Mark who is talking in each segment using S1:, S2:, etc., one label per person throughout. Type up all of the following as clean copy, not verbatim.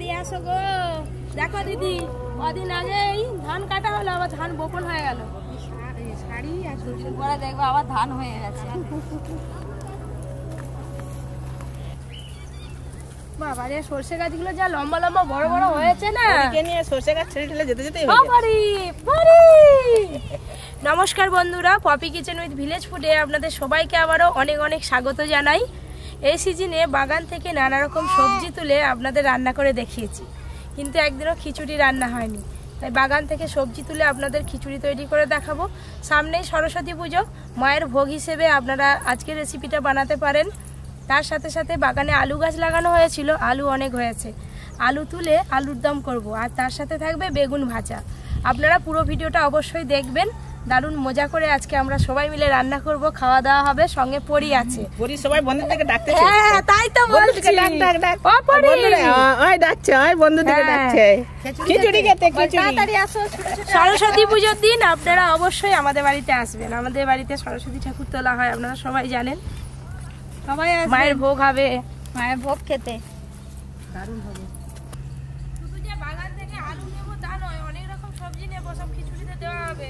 S1: তাড়াতাড়ি আসো গো। দেখো দিদি, কদিন আগেই ধান কাটা হলো, আবার ধান বপন হয়ে গেল। শাড়ি আর দুদিন পরে দেখবো আবার ধান হয়ে গেছে। বাবা রে, সরষে গাছগুলো যা লম্বা লম্বা বড় বড় হয়েছে না,
S2: নিয়ে সরষে গাছ ছেড়ে ঠেলে যেতে যেতে
S1: নমস্কার বন্ধুরা, পপি কিচেন উইথ ভিলেজ ফুডে আপনাদের সবাইকে আবারও অনেক অনেক স্বাগত জানাই। এই সিজনে বাগান থেকে নানা রকম সবজি তুলে আপনাদের রান্না করে দেখিয়েছি, কিন্তু একদিনও খিচুড়ি রান্না হয়নি। তাই বাগান থেকে সবজি তুলে আপনাদের খিচুড়ি তৈরি করে দেখাবো। সামনেই সরস্বতী পুজো, মায়ের ভোগ হিসেবে আপনারা আজকের রেসিপিটা বানাতে পারেন। তার সাথে সাথে বাগানে আলু গাছ লাগানো হয়েছিল, আলু অনেক হয়েছে, আলু তুলে আলুর দম করব, আর তার সাথে থাকবে বেগুন ভাজা। আপনারা পুরো ভিডিওটা অবশ্যই দেখবেন, দারুণ মজা করে আজকে আমরা সবাই মিলে রান্না করব, খাওয়া দাওয়া হবে, সঙ্গে পরি আছে।
S2: পরি সবাই বন্ধুদেরকে ডাকতেছে।
S1: হ্যাঁ তাই তো বলছি,
S2: ডাক ও পরি ওই ডাকছে, ওই বন্ধুদেরকে ডাকছে খিচুড়ি খেতে।
S1: তাড়াতাড়ি আসো। সরস্বতী পূজার দিন আপনারা অবশ্যই আমাদের বাড়িতে আসবেন। আমাদের বাড়িতে সরস্বতী ঠাকুর তোলা হয়, আপনারা সবাই জানেন। সবাই মায়ের ভোগ হবে, মায়ের ভোগ খেতে দারুণ হবে। শুধু যে বাগান থেকে আলু নেব তা নয়, অনেক রকম সবজি নেব, সব খিচুড়িতে দেওয়া হবে।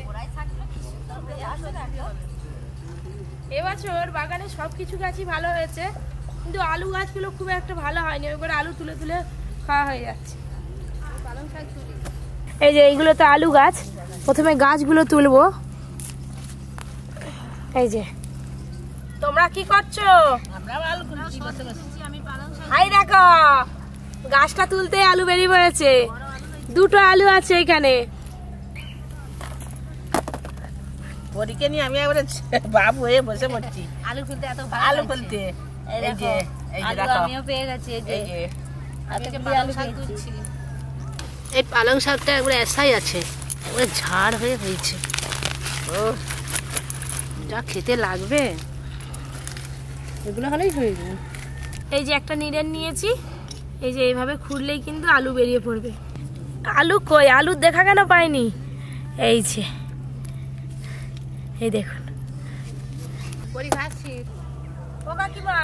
S1: এবছর বাগানে সবকিছু গাছই ভালো হয়েছে, কিন্তু আলু গাছগুলো খুব একটা ভালো হয়নি, ওই করে আলু তুলে তুলে খাওয়া হয়ে যাচ্ছে। এই যে এইগুলো তো আলু গাছ, প্রথমে গাছগুলো তুলবো। এই যে তোমরা কি করছো? হাই দেখো, গাছটা তুলতে আলু বেরিয়ে পড়েছে, দুটো আলু আছে এখানে।
S2: পরীকে নিয়ে আমি একবারে বাবু হয়ে বসে পড়ছি
S1: আলু তুলতে, এত
S2: আলু তুলতে। এই যে
S1: আমিও পেয়ে গেছি। এই পালং শাকটা একবারে এসাই আছে, একবারে ঝাড় হয়ে হয়েছে। ও যা খেতে লাগবে, এগুলো হলেই হয়ে যাবে। এই যে একটা নিরেন নিয়েছি, এই যে এইভাবে খুঁড়লেই কিন্তু আলু বেরিয়ে পড়বে। আলু কই, আলুর দেখা কেন পাইনি? এই যে এই দেখুন, ও কাকিমা,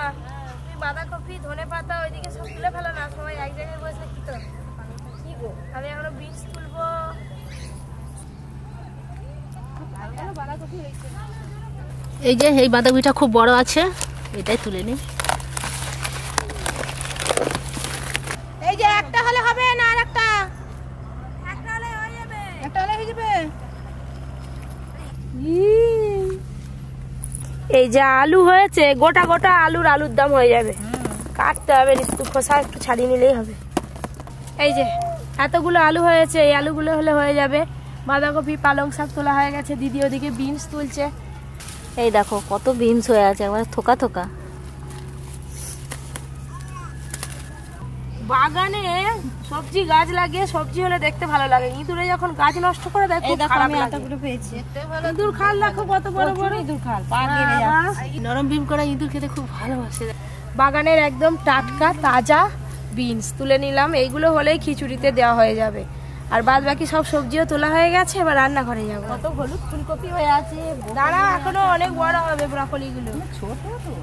S1: তুমি বাঁধাকপি ধনে পাতা ওইদিকে সব তুলে ফেলো না, সবাই এক জায়গায় বসে কি তো। কি গো, আমি এখনো বিনস তুলবো। এই যে এই বাঁধাকপিটা খুব বড় আছে, এটাই তুলে নি। এই যে একটা হলে হবে না, আর একটা হলে হয়ে যাবে, একটা হলে হয়ে যাবে। এই যে আলু হয়েছে, গোটা গোটা আলুর দাম হয়ে যাবে, কাটতে হবে, খোসা একটু ছাড়িয়ে নিলেই হবে। এই যে এতগুলো আলু হয়েছে, এই আলুগুলো হলে হয়ে যাবে। বাঁধাকপি পালং শাক তোলা হয়ে গেছে, দিদি ওদিকে বিনস তুলছে।
S3: এই দেখো কত বিনস হয়ে আছে, একবার থোকা থোকা।
S1: বাগানে সবজি গাছ লাগিয়ে সবজি হলে দেখতে ভালো লাগে, ইঁদুরে যখন গাছ নষ্ট করে দেয় খুব খারাপ লাগে। ইঁদুর খাল দেখো কত বড় বড় ইঁদুর খাল, নরম বিম করা ইঁদুর খেতে খুব ভালোবাসে। বাগানের একদম টাটকা তাজা বিনস তুলে নিলাম, এইগুলো হলেই খিচুড়িতে দেওয়া হয়ে যাবে। আর বাদ বাকি সব সবজিও তোলা হয়ে গেছে, এবার রান্নাঘরে যাবো।
S3: কত হলুদ ফুলকপি হয়ে আছে,
S1: দাঁড়া এখনো অনেক বড় হবে ব্রকলি গুলো,
S3: ছোট তো।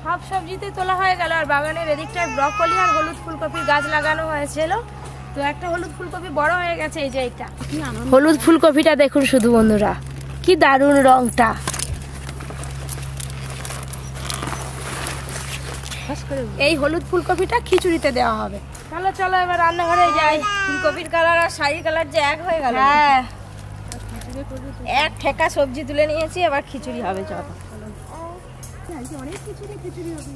S1: সব সবজিতে তোলা হয়ে গেল, আর বাগানের এদিকটায় ব্রকলি আর হলুদ ফুলকপির গাছ লাগানো হয়েছিল, তো একটা হলুদ ফুলকপি বড় হয়ে গেছে। এই যে এটা হলুদ ফুলকপিটা দেখুন শুধু বন্ধুরা, কি দারুণ রংটা। এই হলুদ ফুলকপিটা খিচুড়িতে দেওয়া হবে। চলো চলো এবার রান্নাঘরে যাই।
S3: ফুলকপির কালার আর শাড়ির কালার যে এক হয়ে গেল।
S1: হ্যাঁ,
S3: এক ঠেকা সবজি তুলে নিয়েছি, এবার খিচুড়ি হবে। চলো
S1: অনেক খিচুড়ি হবে।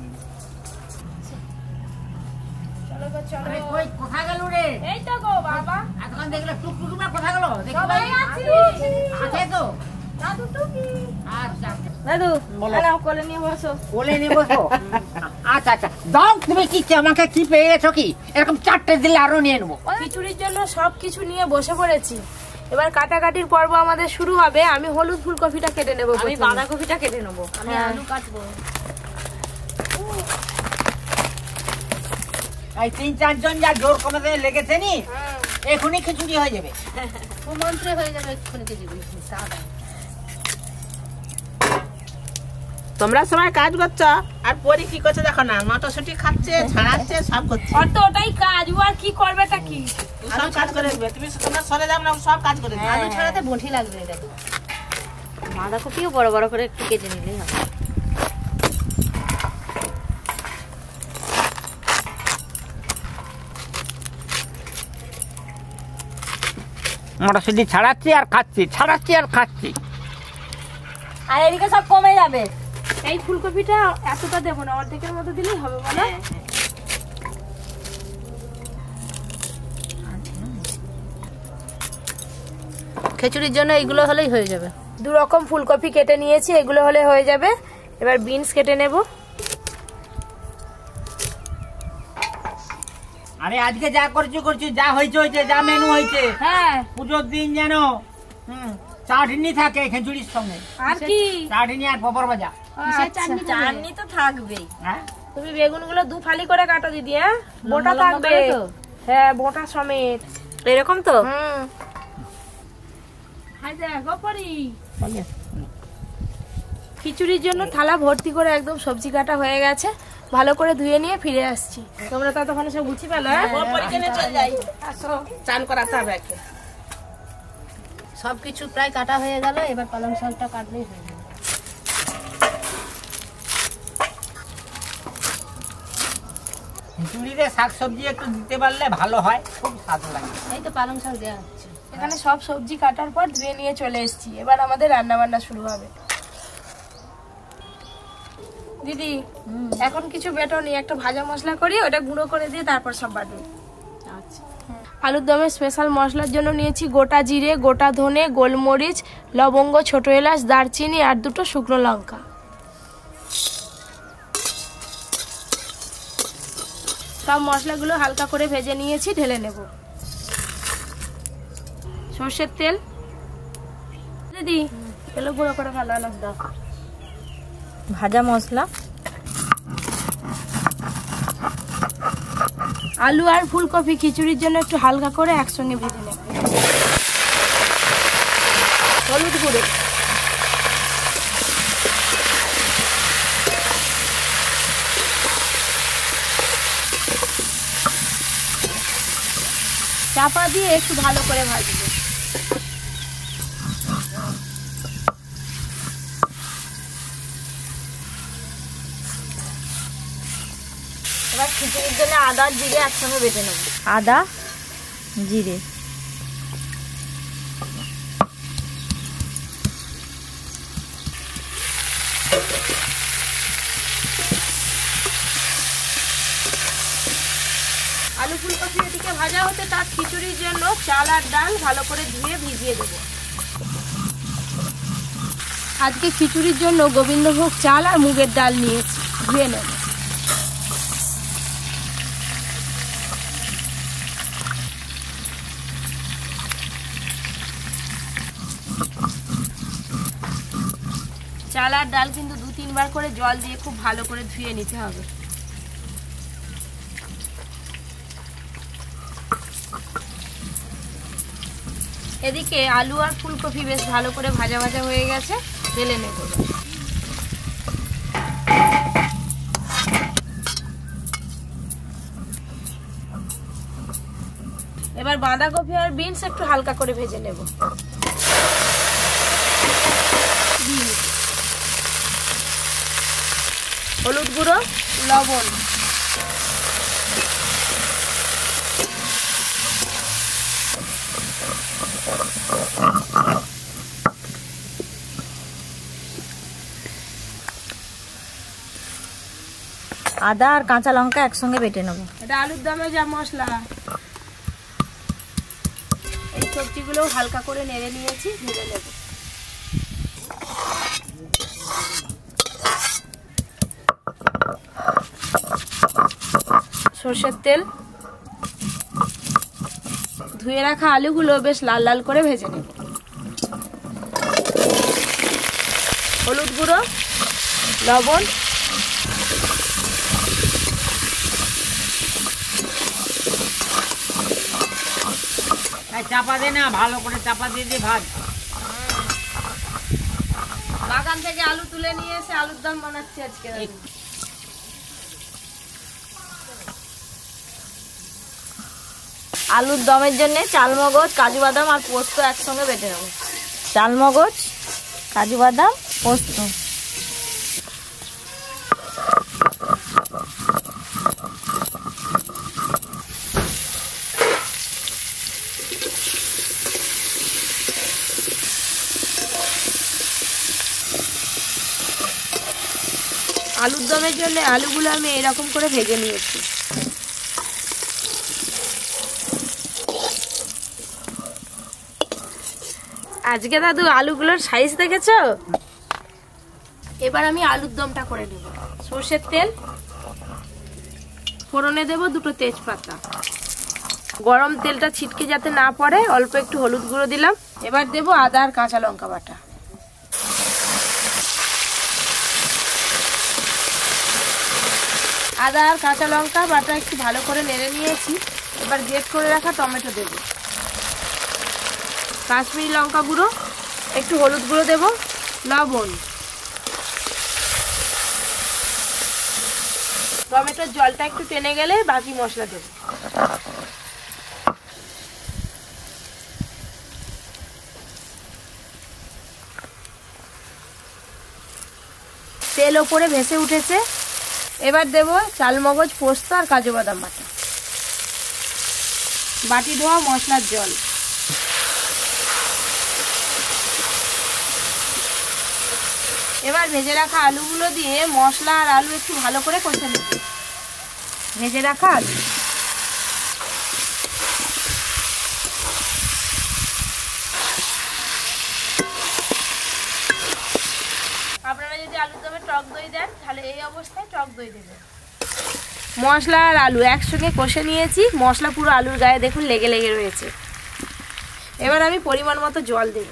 S1: চলো গো চলো।
S2: কই কোথায় গেল রে?
S1: এই তো গো বাবা,
S2: এতক্ষণ দেখলে টুকটুকি কোথায় গেল?
S1: সবাই আছি।
S2: আছে তো
S1: দাদু টুকি।
S2: আচ্ছা
S3: দাদু
S2: বলো।
S3: আরে কোলে নিয়ে বসো।
S2: কোলে নিয়ে বসো। আচ্ছা আচ্ছা দাও, তুমি কি আমাকে কি পেয়েছো কি? এরকম চারটে দিলে আরো নিয়ে নেবো।
S1: খিচুড়ির জন্য সবকিছু নিয়ে বসে পড়েছি, এবার কাটাকাটির পর্ব আমাদের শুরু হবে। আমি হলুদ ফুলকপিটা কেটে নেবো,
S3: আমি বাঁধাকপিটা কেটে নেবো, আমি আলু কাটবো।
S2: এই ৩-৪ জন যা জোর কমাতে লেগেছে নি, এখনই খিচুড়ি হয়ে যাবে।
S3: মন্ত্রে হয়ে যাবে এক্ষুনি খিচুড়ি।
S4: তোমরা সবাই কাজ করছো আর পরি কি করছে দেখো না, মটরশুঁটি খাচ্ছে, ছাড়াচ্ছে, সব করছে।
S1: আর তো ওটাই কাজ, ও আর কি করবেটা কি?
S4: সব কাজ করে দেবে, তুমি তোমরা সরে যাও না, সব কাজ করে দেবে।
S3: আলু ছাড়াতে বঁটি লাগবে, দেখো বাঁধাকপিও বড় বড় করে একটু কেটে নিলেই হবে।
S2: মটরশুঁটি ছাড়াচ্ছি আর খাচ্ছি, ছাড়াচ্ছি আর খাচ্ছি।
S3: আর এদিকে সব কমে যাবে।
S1: এই ফুলকপিটা এতটা দেবো না, অর্ধেকের মতো দিলেই হবে বলো।
S3: খিচুড়ির জন্য এইগুলো হলেই হয়ে যাবে।
S1: 2 রকম ফুলকপি কেটে নিয়েছি, এগুলো হলে হয়ে যাবে। এবার বিনস কেটে নেব।
S2: আরে আজকে যা করছি করছি, যা হয়েছে হয়েছে, যা মেনু হয়েছে।
S1: হ্যাঁ,
S2: পুজোর দিন যেন চাটনি থাকে খিচুড়ির সঙ্গে।
S1: আর কি?
S2: চাটনি আর পাপড় ভাজা।
S3: চাটনি তো থাকবেই।
S2: হ্যাঁ,
S1: তুমি বেগুনগুলো 2 ফালি করে কাটো দিদি। হ্যাঁ, বোটা
S3: লম্বা
S1: থাকবে
S3: করে তো?
S1: হ্যাঁ, বোটা সমেত।
S3: এরকম তো?
S1: হাই দেখো পরি, খিচুড়ির জন্য থালা ভর্তি করে একদম সবজি কাটা হয়ে গেছে। ভালো করে ধুয়ে নিয়ে ফিরে আসছি। তোমরা ততক্ষণে সব গুছিয়ে পেলো?
S4: ওর পরীক্ষা নিয়ে চলে যাই, আসো চান করাতে হবে একে।
S3: সবকিছু প্রায় কাটা হয়ে গেল, এবার পালং শাকটা কাটলেই হয়ে যাবে।
S2: খিচুড়িতে শাকসবজি একটু দিতে পারলে ভালো হয়, খুব স্বাদ লাগে।
S3: এই তো পালং শাক দেওয়া হচ্ছে।
S1: এখানে সব সবজি কাটার পর ধুয়ে নিয়ে চলে এসেছি। এবার আমাদের রান্না বান্না শুরু হবে। দিদি এখন কিছু বেটো নি, একটা ভাজা মশলা করি, ওটা গুঁড়ো করে দিয়ে তারপর সব বাটবো।
S3: আচ্ছা,
S1: আলুর দমের স্পেশাল মশলার জন্য নিয়েছি গোটা জিরে, গোটা ধনে, গোলমরিচ, লবঙ্গ, ছোট এলাচ, দারচিনি আর 2টো শুকনো লঙ্কা। সব মশলাগুলো হালকা করে ভেজে নিয়েছি, ঢেলে নেব। সর্ষের তেল দিদি, তেল গুঁড়ো করে ভালো আলাদা দাও।
S3: ভাজা মশলা,
S1: আলু আর ফুলকপি খিচুড়ির জন্য একটু হালকা করে একসঙ্গে ভেজে নেব। হলুদ গুঁড়ো, চাপা দিয়ে একটু ভালো করে ভাজবো।
S3: এবার খিচুড়ির জন্য আদা আর জিরে একসঙ্গে বেটে নেব। আদা জিরে,
S1: আলু ফুলকপি এদিকে ভাজা হতে তার খিচুড়ির জন্য চাল আর ডাল ভালো করে ধুয়ে ভিজিয়ে দেবো। আজকে খিচুড়ির জন্য গোবিন্দভোগ চাল আর মুগের ডাল নিয়েছি, ধুয়ে নেব। চাল আর ডাল কিন্তু 2-3 বার করে জল দিয়ে খুব ভালো করে ধুয়ে নিতে হবে। এদিকে আলু আর ফুলকপি বেশ ভালো করে ভাজা ভাজা হয়ে গেছে, ঢেলে নেব। এবার বাঁধাকপি আর বিনস একটু হালকা করে ভেজে নেব। হলুদ গুঁড়ো, লবণ,
S3: আদা আর কাঁচা লঙ্কা একসঙ্গে বেটে নেব।
S1: এটা আলুর দমে যা মশলা। এই সবজিগুলো হালকা করে নেড়ে নিয়েছি, ভেজে নেব। সরষের তেল, ধুয়ে রাখা আলুগুলো বেশ লাল লাল করে ভেজে নেব। হলুদ গুঁড়ো, লবণ,
S2: চাপা দে না, ভালো করে চাপা দিয়ে দিয়ে ভাজ।
S1: বাগান থেকে আলু তুলে নিয়ে এসে আলুর দম বানাচ্ছি আজকে।
S3: আলুর দমের জন্য চালমগজ, কাজু বাদাম আর পোস্ত একসঙ্গে বেটে নেব। চালমগজ, কাজু বাদাম, পোস্ত।
S1: আলুর দমের জন্য আলুগুলো আমি এরকম করে ভেজে নিয়েছি। আজকে দাদু আলুগুলোর সাইজ দেখেছো? এবার আমি আলুর দমটা করে নেব। সর্ষের তেল, ফোড়নে দেব 2টো তেজপাতা। গরম তেলটা ছিটকে যাতে না পড়ে অল্প একটু হলুদ গুঁড়ো দিলাম। এবার দেব আদা আর কাঁচা লঙ্কা বাটা। আদা আর কাঁচা লঙ্কা বাটা একটু ভালো করে নেড়ে নিয়েছি। এবার গ্রেট করে রাখা টমেটো দেব, কাশ্মীরি লঙ্কা গুঁড়ো, একটু হলুদ গুঁড়ো দেব, লবণ। টমেটোর জলটা একটু টেনে গেলে বাকি মশলা দেব। তেল ওপরে ভেসে উঠেছে। এবার দেব চালমগজ, পোস্ত আর কাজু বাদাম বাটা, বাটি ধোয়া মশলার জল। এবার ভেজে রাখা আলুগুলো দিয়ে মশলা আর আলু একটু ভালো করে কষে নেব। ভেজে রাখা আলু, আপনারা যদি আলুর দমে টক দই দেন তাহলে এই অবস্থায় টক দই দেবেন। মশলা আর আলু একসঙ্গে কষে নিয়েছি। মশলা পুরো আলুর গায়ে দেখুন লেগে লেগে রয়েছে। এবার আমি পরিমাণ মতো জল দেব।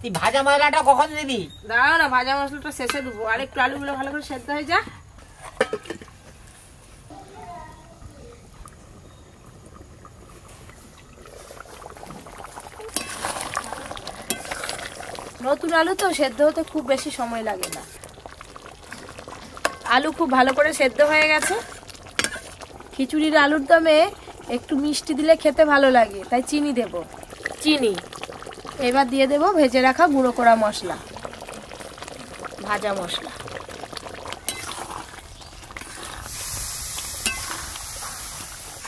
S2: তুই ভাজা মশলাটা কখন দিবি?
S1: দাঁড়াও না, ভাজা মশলাটা শেষে দেবো। আর একটু আলুগুলো ভালো করে সেদ্ধ হয়ে যা। নতুন আলু তো সেদ্ধ হতে খুব বেশি সময় লাগে না। আলু খুব ভালো করে সেদ্ধ হয়ে গেছে। খিচুড়ির আলুর দমে একটু মিষ্টি দিলে খেতে ভালো লাগে, তাই চিনি দেব, চিনি। এবার দিয়ে দেব ভেজে রাখা গুঁড়ো করা মশলা, ভাজা মশলা।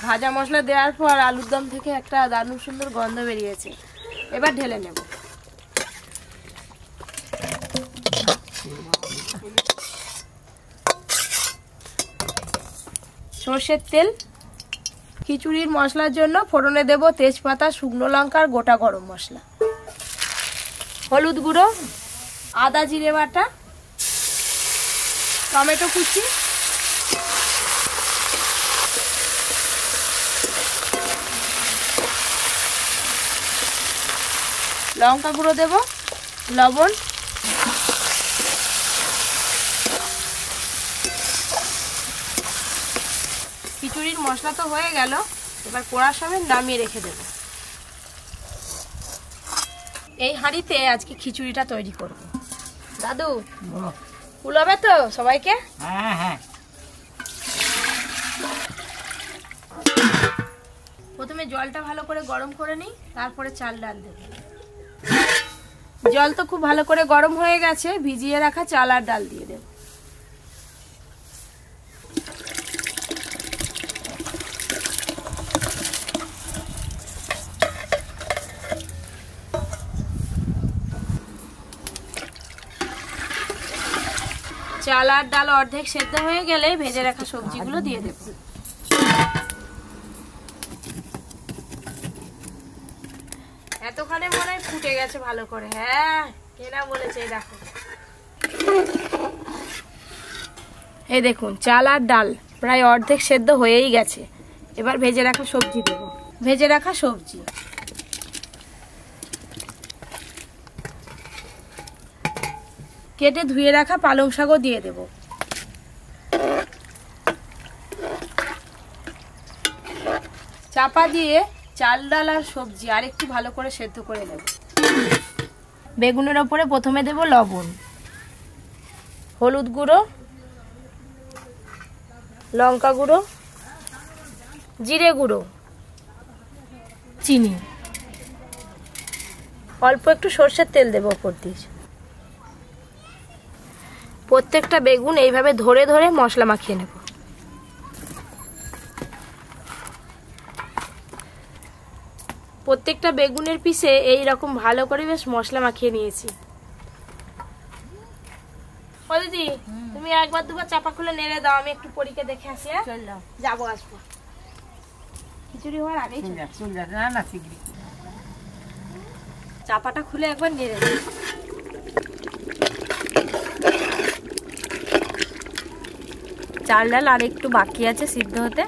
S1: ভাজা মশলা দেওয়ার পর আলুর দম থেকে একটা দারুণ সুন্দর গন্ধ বেরিয়েছে। এবার ঢেলে নেব। সর্ষের তেল, খিচুড়ির মশলার জন্য ফোড়নে দেব তেজপাতা, শুকনো লঙ্কা আর গোটা গরম মশলা, হলুদ গুঁড়ো, আদা জিরে বাটা, টমেটো কুচি, লঙ্কা গুঁড়ো দেব, লবণ, খিচুড়ির মশলা তো হয়ে গেল। এবার কড়ার সামনে নামিয়ে রেখে দেব। এই হাঁড়িতে আজকে খিচুড়িটা তৈরি করব। দাদু কুলাবে তো সবাইকে?
S2: হ্যাঁ হ্যাঁ।
S1: প্রথমে জলটা ভালো করে গরম করে নিই, তারপরে চাল ডাল দেব। জল তো খুব ভালো করে গরম হয়ে গেছে। ভিজিয়ে রাখা চাল আর ডাল দিয়ে দেব। চাল আর ডাল অর্ধেক সেদ্ধ হয়ে গেলে ভেজে রাখা সবজিগুলো দিয়ে দেব। এতখানে মনে হয় ফুটে গেছে ভালো করে। হ্যাঁ, কেনা বলেছে, দেখো। এই দেখুন চাল আর ডাল প্রায় অর্ধেক সেদ্ধ হয়েই গেছে। এবার ভেজে রাখা সবজি দেব। ভেজে রাখা সবজি, কেটে ধুয়ে রাখা পালং শাকও দিয়ে দেব। চাপা দিয়ে চাল ডাল আর সবজি আর একটু ভালো করে সেদ্ধ করে নেব। বেগুনের ওপরে প্রথমে দেব লবণ, হলুদ গুঁড়ো, লঙ্কা গুঁড়ো, জিরে গুঁড়ো, চিনি, অল্প একটু সরষের তেল দেব ওপর দিয়ে। প্রত্যেকটা বেগুন এইভাবে ধরে ধরে মশলা মাখিয়ে নেব। প্রত্যেকটা বেগুনের পিসে এই রকম ভালো করে বেশ মশলা মাখিয়ে নিয়েছি। ও দিদি, তুমি একবার দুবার চাপা খুলে নেড়ে দাও, আমি একটু পরীকে দেখে আসি। যাবো আসবো, খিচুড়ি হওয়ার আগেই
S2: না শিগগিরি
S1: চাপাটা খুলে একবার নেড়ে দাও।
S3: চাল ডাল আর একটু বাকি আছে সিদ্ধ হতে,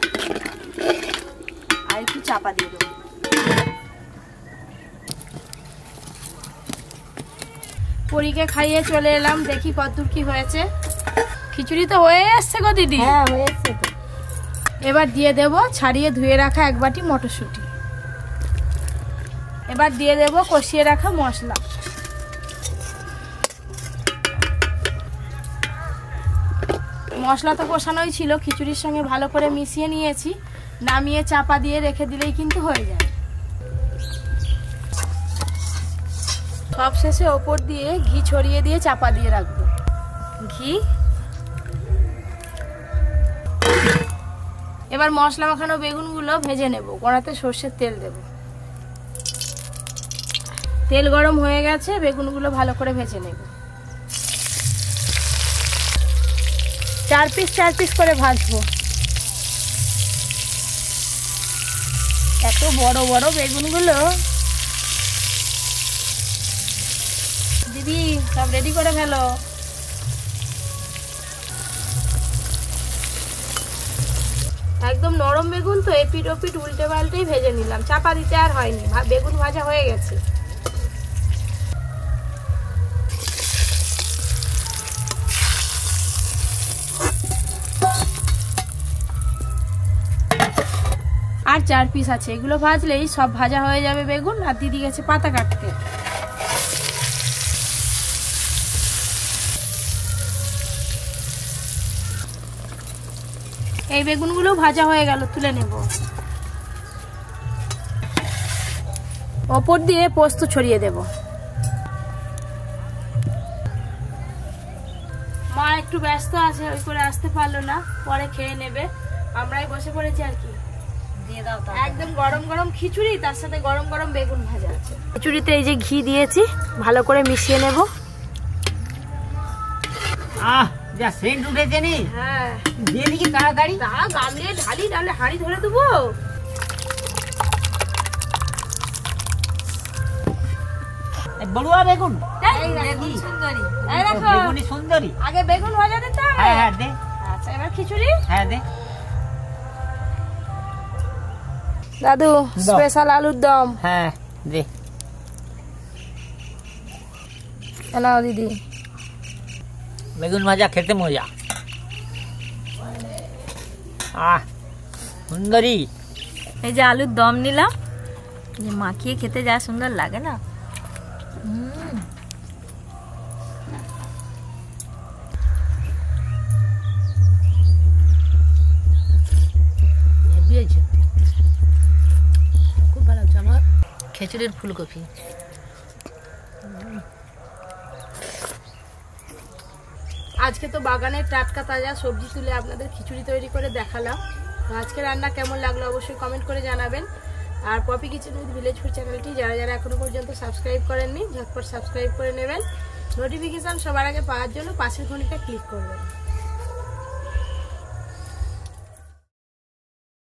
S3: আর একটু চাপা দিয়ে দেবো।
S1: পরীকে খাইয়ে চলে এলাম, দেখি কতদূর কি হয়েছে। খিচুড়ি তো হয়ে এসছে গো দিদি।
S3: হ্যাঁ হয়েছে তো।
S1: এবার দিয়ে দেব ছাড়িয়ে ধুয়ে রাখা এক বাটি মটরশুঁটি। এবার দিয়ে দেব কষিয়ে রাখা মশলা। মশলা তো কষানোই ছিল, খিচুড়ির সঙ্গে ভালো করে মিশিয়ে নিয়েছি। নামিয়ে চাপা দিয়ে রেখে দিলেই কিন্তু হয়ে যায়। সবশেষে ওপর দিয়ে ঘি ছড়িয়ে দিয়ে চাপা দিয়ে রাখবো। ঘি, এবার মশলা মাখানো বেগুনগুলো ভেজে নেব। কড়াতে সর্ষের তেল দেব। তেল গরম হয়ে গেছে, বেগুনগুলো ভালো করে ভেজে নেব। 4 পিস করে ভাজবো। এত বড় বড় বেগুনগুলো। দিদি সব রেডি করে ফেলো। একদম নরম বেগুন তো, এপিট ওপিট উল্টে পাল্টেই ভেজে নিলাম, চাপা দিতে আর হয়নি, বেগুন ভাজা হয়ে গেছে। আর 4 পিস আছে, এগুলো ভাজলেই সব ভাজা হয়ে যাবে বেগুন। আর দিদি গেছে পাতা কাটতে। এই বেগুনগুলো ভাজা হয়ে গেল, তুলে নেব। ওপর দিয়ে পোস্ত ছড়িয়ে দেব। মা একটু ব্যস্ত আছে, ওই করে আসতে পারলো না, পরে খেয়ে নেবে। আমরাই বসে পড়েছি আর কি।
S3: দিয়ে দাও।
S1: একদম গরম গরম খিচুড়ি, তার সাথে গরম গরম বেগুন ভাজা আছে। খিচুড়িতে এই যে ঘি দিয়েছি, ভালো করে মিশিয়ে নেব।
S2: যা সেন্ট উঠেছে নি।
S1: হ্যাঁ
S2: দিয়ে দিকে তাড়াতাড়ি।
S1: দাঁড়া, গামলে ঢালি, নাহলে হাঁড়ি ধরে দেবো।
S2: বড়ুয়া বেগুন।
S3: বেগুন সুন্দরী।
S1: এই দেখো,
S2: বেগুনি সুন্দরী।
S1: আগে বেগুন ভাজা দিতে হবে।
S2: হ্যাঁ হ্যাঁ দে।
S1: আচ্ছা, এবার খিচুড়ি।
S2: হ্যাঁ দে।
S1: দাদু স্পেশাল আলুর দম।
S2: হ্যাঁ দে।
S1: নাও দিদি।
S2: বেগুন ভাজা খেতে মজা। সুন্দরী।
S3: এই যে আলুর দম নিলাম, যে মাখিয়ে খেতে যা সুন্দর লাগে না।
S1: খুব ভালো হচ্ছে আমার খিচুড়ির ফুলকপি। আজকে তো বাগানের টাটকা তাজা সবজি তুলে আপনাদের খিচুড়ি তৈরি করে দেখালাম। তো আজকে রান্না কেমন লাগলো অবশ্যই কমেন্ট করে জানাবেন। আর Popy kitchen with village food চ্যানেলটি যারা যারা এখনো পর্যন্ত সাবস্ক্রাইব করেননি, ঝটপট সাবস্ক্রাইব করে নেবেন। নোটিফিকেশন সবার আগে পাওয়ার জন্য পাশের ঘন্টিটা ক্লিক করবেন।